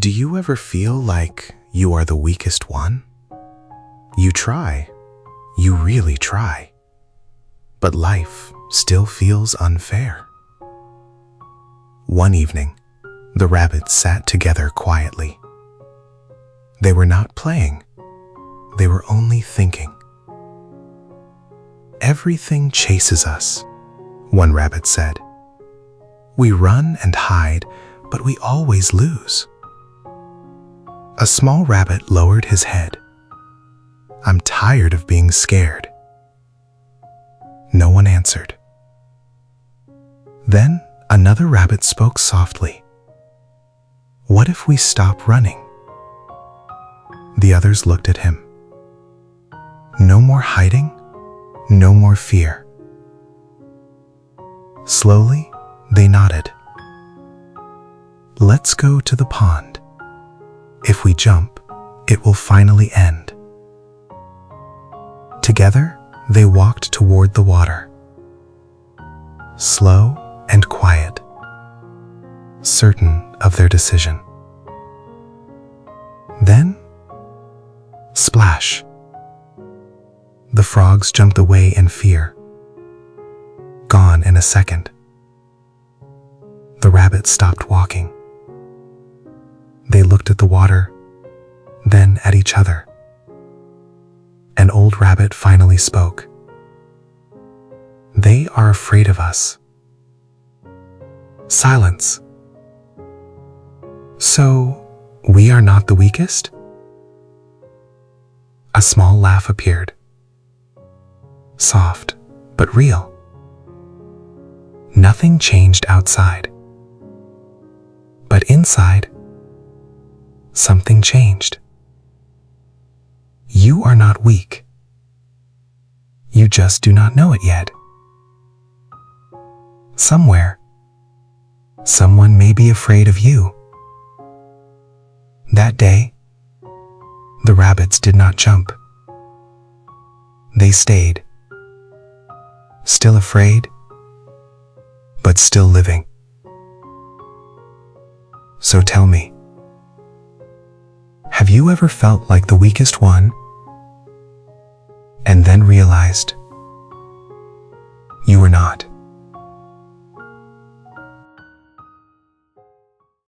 Do you ever feel like you are the weakest one? You try, you really try, but life still feels unfair. One evening, the rabbits sat together quietly. They were not playing, they were only thinking. Everything chases us, one rabbit said. We run and hide, but we always lose. A small rabbit lowered his head. I'm tired of being scared. No one answered. Then another rabbit spoke softly. What if we stop running? The others looked at him. No more hiding, no more fear. Slowly, they nodded. Let's go to the pond. If we jump, it will finally end. Together, they walked toward the water. Slow and quiet, certain of their decision. Then, splash. The frogs jumped away in fear. Gone in a second. The rabbits stopped walking. They looked at the water, then at each other. An old rabbit finally spoke. They are afraid of us. Silence. So, we are not the weakest? A small laugh appeared. Soft, but real. Nothing changed outside. But inside, something changed. You are not weak. You just do not know it yet. Somewhere, someone may be afraid of you. That day, the rabbits did not jump. They stayed, still afraid, but still living. So tell me, have you ever felt like the weakest one and then realized you were not?